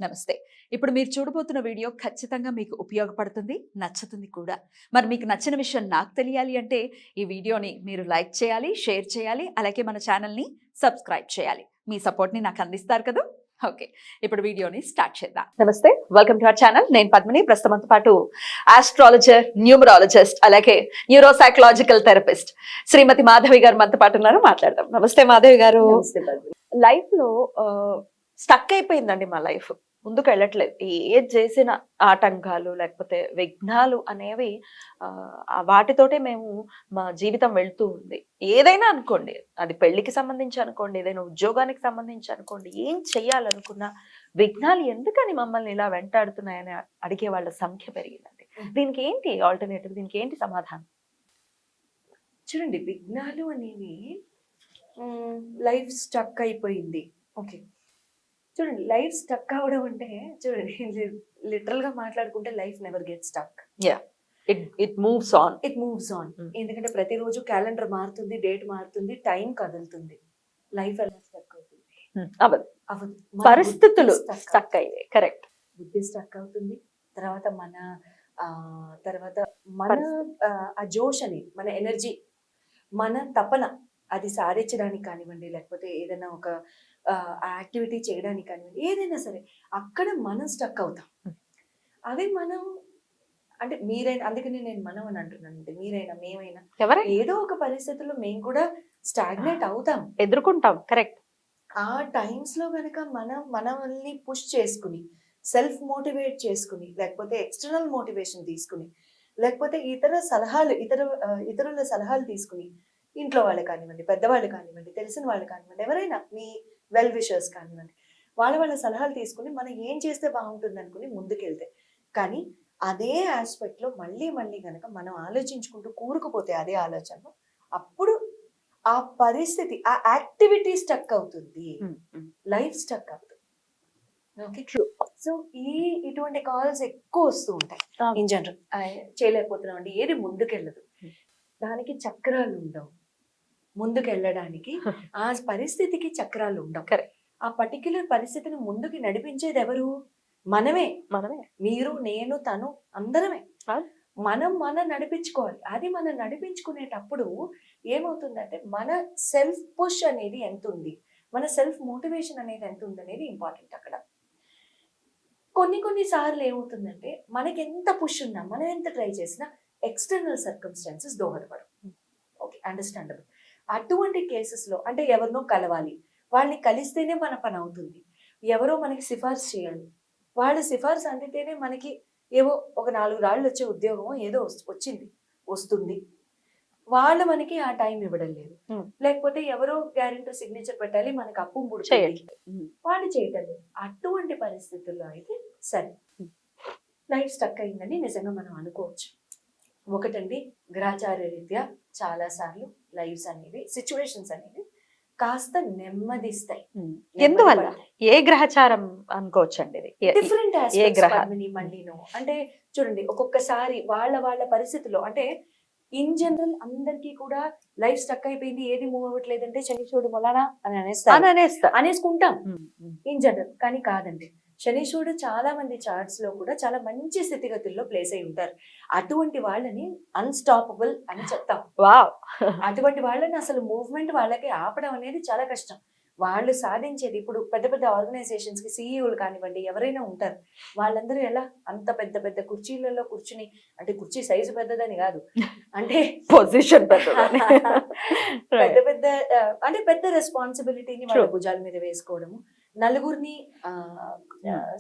నమస్తే. ఇప్పుడు మీరు చూడబోతున్న వీడియో ఖచ్చితంగా మీకు ఉపయోగపడుతుంది, నచ్చుతుంది కూడా. మరి మీకు నచ్చిన విషయం నాకు తెలియాలి అంటే ఈ వీడియోని మీరు లైక్ చేయాలి, షేర్ చేయాలి, అలాగే మన ఛానల్‌ని సబ్స్క్రైబ్ చేయాలి. మీ సపోర్ట్‌ని నాకు అందిస్తారు కదా! ఓకే. ఇప్పుడు వీడియోని స్టార్ట్ చేద్దాం. నమస్తే. Welcome to our channel. నేను పద్మిని. ప్రస్తుతంతో పాటు ఆస్ట్రాలజర్, న్యూమరాలజిస్ట్, అలాగే న్యూరో సైకలాజికల్ థెరపిస్ట్ శ్రీమతి మాధవి గారు మనతో పాటు ఉన్నారు. మాట్లాడదాం. నమస్తే మాధవి గారు. లైఫ్‌లో స్టక్ అయిపోయిందండి మా లైఫ్. ముందుకు వెళ్ళట్లేదు. ఏది చేసిన ఆటంకాలు లేకపోతే విఘ్నాలు అనేవి వాటితోటే మేము మా జీవితం వెళ్తూ ఉంది. ఏదైనా అనుకోండి, అది పెళ్లికి సంబంధించి అనుకోండి, ఏదైనా ఉద్యోగానికి సంబంధించి అనుకోండి, ఏం చెయ్యాలనుకున్నా విఘ్నాలు ఎందుకని మమ్మల్ని ఇలా వెంటాడుతున్నాయని అడిగే వాళ్ళ సంఖ్య పెరిగిందండి. దీనికి ఏంటి ఆల్టర్నేటివ్? దీనికి ఏంటి సమాధానం? చూడండి, విఘ్నాలు అనేవి లైఫ్ స్టక్ అయిపోయింది. ఓకే, చూడండి, లైఫ్ స్టక్ అవడం అంటే చూడండి, లిటరల్ గా మాట్లాడుకుంటే life never get stuck. It moves on. ఎందుకంటే ప్రతిరోజు క్యాలెండర్ మారుతుంది, డేట్ మారుతుంది, టైం కదులుతుంది. లైఫ్ ఎలా స్టక్ అవుతుంది? అవదు. పరిస్థితులు స్టక్ అయ్యాయి. కరెక్ట్. బుద్ధి స్టక్ అవుతుంది. తర్వాత మన ఆ జోష్ అని, మన ఎనర్జీ, మన తపన అది సాధించడానికి కానివ్వండి, లేకపోతే ఏదైనా ఒక యాక్టివిటీ చేయడానికి కానివ్వండి, ఏదైనా సరే అక్కడ మనం స్టక్ అవుతాం. అవి మనం అంటే మీరైనా, అందుకని నేను మనం అని అంటున్నాను. అంటే మీరైనా, మేమైనా ఏదో ఒక పరిస్థితుల్లో మేము కూడా స్టాగ్నేట్ అవుతాం, ఎదుర్కొంటాం. కరెక్ట్. ఆ టైమ్స్ లో కనుక మనల్ని పుష్ చేసుకుని, సెల్ఫ్ మోటివేట్ చేసుకుని, లేకపోతే ఎక్స్టర్నల్ మోటివేషన్ తీసుకుని, లేకపోతే ఇతరుల సలహాలు తీసుకుని, ఇంట్లో వాళ్ళు కానివ్వండి, పెద్దవాళ్ళు కానివ్వండి, తెలిసిన వాళ్ళు కానివ్వండి, ఎవరైనా మీ వెల్ విషర్స్ కానివ్వండి, వాళ్ళ సలహాలు తీసుకుని మనం ఏం చేస్తే బాగుంటుంది అనుకుని ముందుకెళ్తే, కానీ అదే ఆస్పెక్ట్ లో మళ్ళీ కనుక మనం ఆలోచించుకుంటూ కూరుకుపోతే అదే ఆలోచనలో, అప్పుడు ఆ పరిస్థితి, ఆ యాక్టివిటీ స్టక్ అవుతుంది, లైఫ్ స్టక్ అవుతుంది. ఓకే, సో ఇటువంటి కాల్స్ ఎక్కువ వస్తూ ఉంటాయి. ఇన్ జనరల్ చేయలేకపోతున్నాం అండి, ఏది ముందుకెళ్ళదు, దానికి చక్రాలు ఉండవు. ముందుకు వెళ్ళడానికి ఆ పరిస్థితికి చక్రాలు ఉండవు. ఆ పర్టిక్యులర్ పరిస్థితిని ముందుకి నడిపించేది ఎవరు? మనమే. మీరు, నేను, తను, అందరమే. మనం నడిపించుకోవాలి. అది మనం నడిపించుకునేటప్పుడు ఏమవుతుందంటే, మన సెల్ఫ్ పుష్ అనేది ఎంత ఉంది, మన సెల్ఫ్ మోటివేషన్ అనేది ఎంత ఉంది అనేది ఇంపార్టెంట్. అక్కడ కొన్ని సార్లు ఏమవుతుందంటే, మనకి ఎంత పుష్ ఉన్నా, మనం ఎంత ట్రై చేసినా ఎక్స్టర్నల్ సర్కమ్స్టాన్సెస్ దోహదపడవు. Okay, understandable. అటువంటి కేసెస్లో అంటే ఎవరినో కలవాలి, వాళ్ళని కలిస్తేనే మన పని అవుతుంది. ఎవరో మనకి సిఫార్సు చేయాలి, వాళ్ళ సిఫార్సు అందితేనే మనకి ఏవో ఒక 4 రాళ్ళు వచ్చే ఉద్యోగం ఏదో వస్తుంది. వాళ్ళు మనకి ఆ టైం ఇవ్వడం లేదు. లేకపోతే ఎవరో గ్యారెంటర్ సిగ్నేచర్ పెట్టాలి, మనకి అప్పు వాళ్ళు చేయటం లేదు. అటువంటి పరిస్థితుల్లో అయితే సరే, లైఫ్ స్టక్ అయిందని నిజంగా మనం అనుకోవచ్చు. ఒకటండి, గ్రహచార్య రీత్యా చాలా సార్లు లైఫ్స్ అనేవి, సిచ్యువేషన్స్ అనేవి కాస్త నెమ్మదిస్తాయి. ఎందువల్ల? ఏ గ్రహచారం అనుకోవచ్చు అండి? డిఫరెంట్ మళ్ళీను అంటే చూడండి, ఒక్కొక్కసారి వాళ్ళ పరిస్థితుల్లో, అంటే ఇన్ జనరల్ అందరికీ కూడా లైఫ్ స్టక్ అయిపోయింది, ఏది మూవ్ అవ్వట్లేదంటే శనీశ్వరుడు మొలానా అని అనేసుకుంటాం ఇన్ జనరల్. కానీ కాదండి, శనీశ్వరుడు చాలా మంది చార్ట్స్ లో కూడా చాలా మంచి స్థితిగతుల్లో ప్లేస్ అయి ఉంటారు. అటువంటి వాళ్ళని అన్స్టాపబుల్ అని చెప్తాం. అటువంటి వాళ్ళని అసలు మూవ్మెంట్ వాళ్ళకి ఆపడం అనేది చాలా కష్టం. వాళ్ళు సాధించేది, ఇప్పుడు పెద్ద ఆర్గనైజేషన్స్ కి సీఈఓలు కానివ్వండి, ఎవరైనా ఉంటారు, వాళ్ళందరూ ఎలా అంత పెద్ద కుర్చీలలో కూర్చుని, అంటే కుర్చీ సైజు పెద్దదని కాదు, అంటే పొజిషన్ పెద్ద రెస్పాన్సిబిలిటీని వాళ్ళ భుజాల మీద వేసుకోవడము, నలుగురిని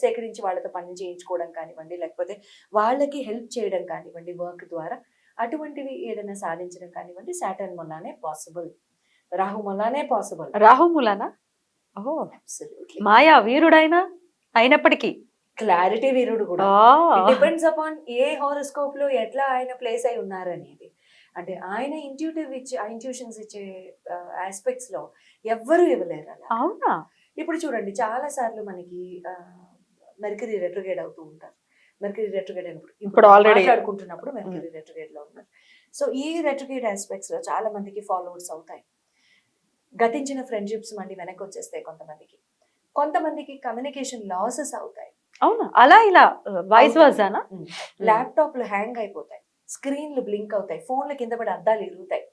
సేకరించి వాళ్ళతో పని చేయించుకోవడం కానివ్వండి, లేకపోతే వాళ్ళకి హెల్ప్ చేయడం కానివ్వండి వర్క్ ద్వారా, అటువంటివి ఏదైనా సాధించడం కానివ్వండి, సాటర్న్ మూలానే పాసిబుల్, రాహు మూలానే పాసిబుల్. రాహు మూలానా? మాయా వీరుడైనా అయినప్పటికీ క్లారిటీ వీరుడు కూడా. డిపెండ్స్ అపాన్ ఏ హారోస్కోప్ లో ఎట్లా ఆయన ప్లేస్ అయి ఉన్నారనేది. అంటే ఆయన ఇంట్యూషన్స్ ఇచ్చే ఆస్పెక్ట్స్ లో ఎవ్వరూ ఇవ్వలేరు అలా. అవునా? ఇప్పుడు చూడండి, చాలా సార్లు మనకి మెర్క్యూరీ రెట్రోగ్రేడ్ అవుతూ ఉంటారు. మెర్క్యూరీ రెట్రోగ్రేడ్ అయినప్పుడు, ఇప్పుడు ఆల్రెడీ ఆడుకుంటున్నప్పుడు మెర్క్యూరీ రెట్రోగ్రేడ్ లో ఉన్నారు. సో ఈ రెట్రోగ్రేడ్ ఆస్పెక్ట్స్ లో చాలా మందికి ఫాలోవర్స్ అవుతాయి. గతించిన ఫ్రెండ్షిప్స్ మళ్ళీ వెనక్కి వచ్చేస్తాయి కొంతమందికి కమ్యూనికేషన్ లాసెస్ అవుతాయి. అవునా? అలా ఇలా వైస్ వర్సానా? ల్యాప్టాప్లు హ్యాంగ్ అయిపోతాయి, స్క్రీన్లు బ్లింక్ అవుతాయి, ఫోన్లు కింద పడి అద్దాలు ఇరుగుతాయి,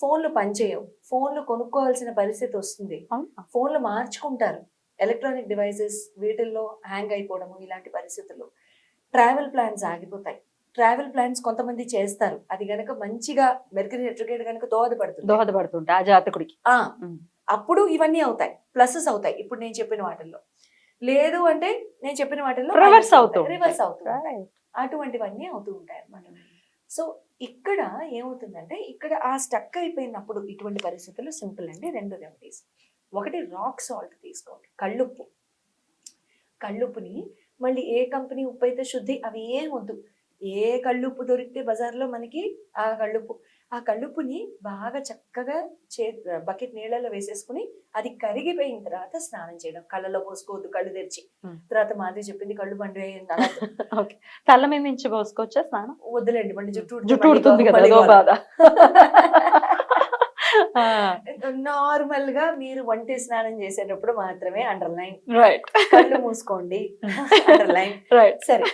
ఫోన్లు పనిచేయవు, ఫోన్లు కొనుక్కోవాల్సిన పరిస్థితి వస్తుంది, అవునా? ఫోన్లు మార్చుకుంటారు, ఎలక్ట్రానిక్ డివైసెస్ వీటిల్లో హ్యాంగ్ అయిపోవడము ఇలాంటి పరిస్థితులు. ట్రావెల్ ప్లాన్స్ ఆగిపోతాయి. ట్రావెల్ ప్లాన్స్ కొంతమంది చేస్తారు, అది గనక మంచిగా మెర్క్యూరీ రెట్రోగ్రేడ్ గనక దోహదపడుతుంటా ఆ జాతకుడికి. అప్పుడు ఇవన్నీ అవుతాయి, ప్లసెస్ అవుతాయి ఇప్పుడు నేను చెప్పిన వాటిల్లో. లేదు అంటే నేను చెప్పిన వాటిల్లో రివర్స్ అవుతూ రివర్స్ అవుతూ ఉంటాయి. అటువంటివన్నీ అవుతూ ఉంటాయి అన్నమాట. సో ఇక్కడ ఏమవుతుందంటే, ఇక్కడ ఆ స్టక్ అయిపోయినప్పుడు ఇటువంటి పరిస్థితుల్లో సింపుల్ అండి 2 రెమెడీస్. ఒకటి రాక్ సాల్ట్ తీసుకోండి, కళ్ళుప్పు. కళ్ళుప్పుని మళ్ళీ ఏ కంపెనీ ఉప్పు అయితే శుద్ధి అవి ఏం వద్దు, ఏ కళ్ళుప్పు దొరికితే బజార్లో మనకి ఆ కళ్ళుప్పుని బాగా చక్కగా బకెట్ నీళ్ళలో వేసేసుకుని అది కరిగిపోయిన తర్వాత స్నానం చేయడం. కళ్ళలో పోసుకోవద్దు, కళ్ళు తెరిచి. తర్వాత మాది చెప్పింది కళ్ళు పండు తల మీద నుంచి పోసుకోవచ్చా స్నానం? వద్దులేండి, మళ్ళీ జుట్టు ఉడుతుంది కదా, అదో బాధ. నార్మల్ గా మీరు వంటి స్నానం చేసేటప్పుడు మాత్రమే అండర్లైన్, రైట్, కళ్ళు మూసుకోండి అండర్లైన్, రైట్, సరే.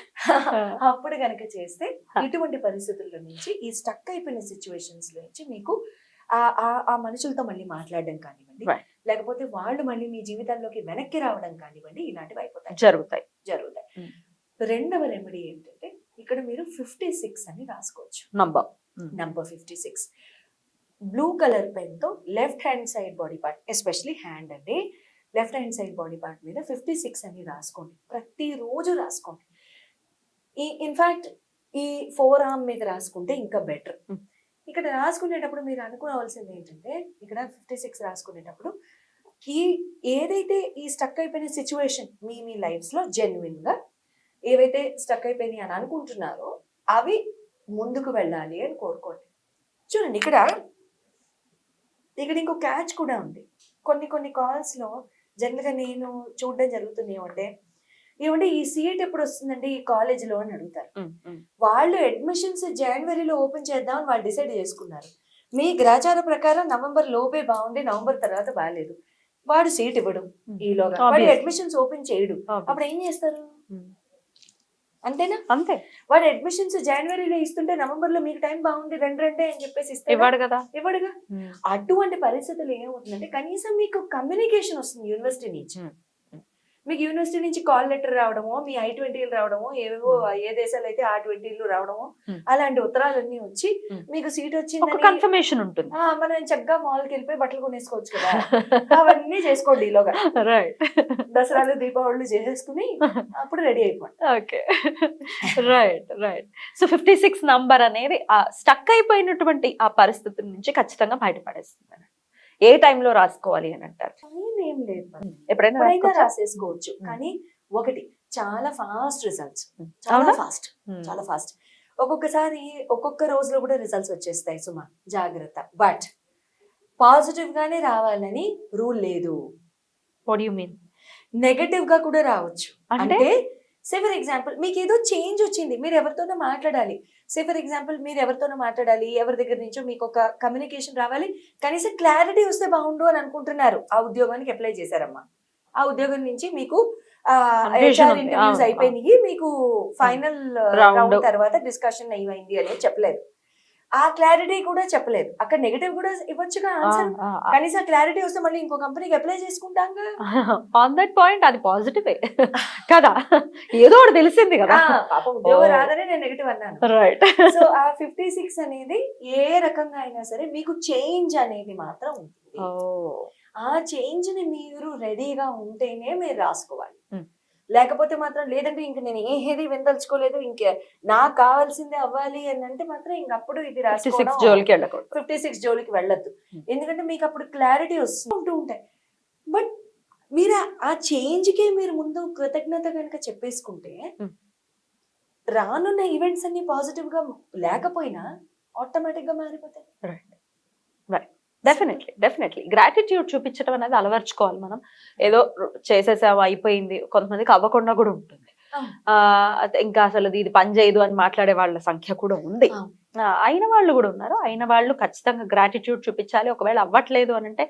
అప్పుడు కనుక చేస్తే ఇటువంటి పరిస్థితుల నుంచి, ఈ స్టక్ అయిపోయిన సిచ్యువేషన్స్ నుంచి మీకు ఆ మనుషులతో మళ్ళీ మాట్లాడడం కానివ్వండి, లేకపోతే వాళ్ళు మళ్ళీ మీ జీవితాల్లోకి వెనక్కి రావడం కానివ్వండి, ఇలాంటివి అయిపోతాయి, జరుగుతాయి. రెండవ రెమెడీ ఏంటంటే, ఇక్కడ మీరు 56 అని రాసుకోవచ్చు. నంబర్ 56 బ్లూ కలర్ పెన్ తో left hand side body part, especially hand అండి, left hand side body part మీద 56 అని రాసుకోండి. ప్రతిరోజు రాసుకోండి. ఇన్ఫాక్ట్ ఈ 4 ఆర్మ్ మీద రాసుకుంటే ఇంకా బెటర్. ఇక్కడ రాసుకునేటప్పుడు మీరు అనుకోవాల్సింది ఏంటంటే, ఇక్కడ 56 రాసుకునేటప్పుడు ఏదైతే ఈ స్టక్ అయిపోయిన సిచ్యువేషన్ మీ లైఫ్స్ లో జెన్యున్ గా ఏవైతే స్టక్ అయిపోయినాయి అని అనుకుంటున్నారో అవి ముందుకు వెళ్ళాలి అని కోరుకోండి. చూడండి, ఇక్కడ ఇంకో క్యాచ్ కూడా ఉంది. కొన్ని కాల్స్ లో జనరల్ గా నేను చూడడం జరుగుతుంది ఏమంటే ఈ సీట్ ఎప్పుడు వస్తుందండి ఈ కాలేజీలో అని అడుగుతారు. వాళ్ళు అడ్మిషన్స్ జనవరిలో ఓపెన్ చేద్దామని వాళ్ళు డిసైడ్ చేసుకున్నారు. మీ గ్రాచార ప్రకారం నవంబర్ లోపే బాగుంది, నవంబర్ తర్వాత బాగాలేదు, వాడు సీట్ ఇవ్వడం, ఈలోగా వాడు అడ్మిషన్స్ ఓపెన్ చేయడు. అప్పుడు ఏం చేస్తారు? అంతేనా? అంతే. వాడు అడ్మిషన్స్ జనవరిలో ఇస్తుంటే నవంబర్ లో మీకు టైం బాగుంది రండి అని చెప్పేసి ఇవ్వడుగా. అటువంటి పరిస్థితులు ఏమవుతుందంటే, కనీసం మీకు కమ్యూనికేషన్ వస్తుంది యూనివర్సిటీ నుంచి. మీకు యూనివర్సిటీ నుంచి కాల్ లెటర్ రావడమో, మీ I-20లు రావడమో, ఏవేవో ఏ దేశాలు అయితే I-20లు రావడమో, అలాంటి ఉత్తరాలన్నీ వచ్చి మీకు సీట్ వచ్చింది కన్ఫర్మేషన్ ఉంటుంది. మనం చక్కగా మాల్కి వెళ్ళిపోయి బట్టలు కొనేసుకోవచ్చు కదా, అవన్నీ చేసుకోండి ఈలోగా. దసరాలు దీపావళి చేసేసుకుని అప్పుడు రెడీ అయిపోండి. Okay, right. సో 56 నంబర్ అనేది స్టక్ అయిపోయినటువంటి ఆ పరిస్థితుల నుంచి ఖచ్చితంగా బయటపడేస్తుంది. ఏ టైంలో రాసుకోవాలి అని అంటారు? ఏం లేదు, ఎప్పుడైనా రాసేసుకోవచ్చు. కానీ ఒకటి, చాలా ఫాస్ట్ రిజల్ట్స్, చాలా ఫాస్ట్. ఒక్కొక్కసారి ఒక్కొక్క రోజులో కూడా రిజల్ట్స్ వచ్చేస్తాయి సుమా, జాగ్రత్త. బట్ పాజిటివ్ గానే రావాలని రూల్ లేదు. What you mean? నెగటివ్ గా కూడా రావచ్చు. అంటే సే ఫర్ ఎగ్జాంపుల్ మీకు ఏదో చేంజ్ వచ్చింది, మీరు ఎవరితోనో మాట్లాడాలి. సే ఫర్ ఎగ్జాంపుల్ మీరు ఎవరితోనో మాట్లాడాలి, ఎవరి దగ్గర నుంచో మీకు ఒక కమ్యూనికేషన్ రావాలి, కనీసం క్లారిటీ వస్తే బాగుండు అని అనుకుంటున్నారు. ఆ ఉద్యోగానికి అప్లై చేశారమ్మా, ఆ ఉద్యోగం నుంచి మీకు HR ఇంటర్వ్యూస్ అయిపోయినాయి, మీకు ఫైనల్ రౌండ్ తర్వాత డిస్కషన్ అయ్యింది అనేది చెప్పలేదు. ఆ క్లారిటీ కూడా చెప్పలేదు. అక్కడ నెగటివ్ కూడా ఇవ్వచ్చుగా ఆన్సర్. కనీసం క్లారిటీ వస్తే మళ్ళీ ఇంకో కంపెనీకి అప్లై చేసుకుంటాం. ఆన్ దట్ పాయింట్ అది పాజిటివే కదా, ఏదో ఒకటి తెలిసింది కదా. పాపం ఉద్యోగం రాదని నేను నెగటివ్ అన్నాను. రైట్. సో ఆ 56 అనేది ఏ రకంగా అయినా సరే మీకు చేంజ్ అనేది మాత్రం ఉంటుంది. ఆ చేంజ్ ని మీరు రెడీగా ఉంటేనే మీరు రాసుకోవాలి. లేకపోతే మాత్రం లేదంటే ఇంక నేను ఏది వినదలుచుకోలేదు, ఇంకే నాకు కావాల్సిందే అవ్వాలి అని అంటే మాత్రం ఇంకప్పుడు ఇది రాసుకోవడం 56 జోలికి వెళ్ళొద్దు. ఎందుకంటే మీకు అప్పుడు క్లారిటీ వస్తుంటూ ఉంటాయి. బట్ మీరు ఆ చేంజ్ కి మీరు ముందు కృతజ్ఞత కనుక చెప్పేసుకుంటే రానున్న ఈవెంట్స్ అన్ని పాజిటివ్ గా లేకపోయినా ఆటోమేటిక్ గా మారిపోతాయి. డెఫినెట్లీ గ్రాటిట్యూడ్ చూపించడం అనేది అలవర్చుకోవాలి మనం. ఏదో చేసేసావు అయిపోయింది, కొంతమందికి అవ్వకుండా కూడా ఉంటుంది. ఇంకా అసలు ఇది పని చేయదు అని మాట్లాడే వాళ్ళ సంఖ్య కూడా ఉంది. అయిన వాళ్ళు కూడా ఉన్నారు. అయిన వాళ్ళు ఖచ్చితంగా గ్రాటిట్యూడ్ చూపించాలి. ఒకవేళ అవ్వట్లేదు అని అంటే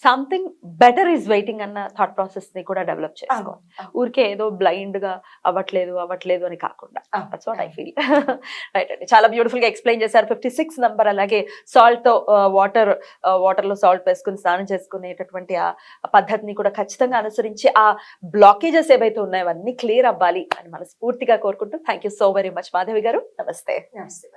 సంథింగ్ బెటర్ ఈజ్ వెయిటింగ్ అన్న థాట్ ప్రాసెస్ ని కూడా డెవలప్ చేసుకోవాలి. ఊరికే ఏదో బ్లైండ్ గా అవ్వట్లేదు అని కాకుండా. That's what I feel. Right అండి, చాలా బ్యూటిఫుల్ గా ఎక్స్ప్లెయిన్ చేశారు. 56 నంబర్, అలాగే సాల్ట్ తో వాటర్ లో సాల్ట్ వేసుకుని స్నానం చేసుకునేటటువంటి ఆ పద్ధతిని కూడా ఖచ్చితంగా అనుసరించి ఆ బ్లాకేజెస్ ఏవైతే ఉన్నాయో అవన్నీ క్లియర్ అవ్వాలి అని మనస్ఫూర్తిగా కోరుకుంటూ thank you so very much Madhavi గారు. నమస్తే. నమస్తే.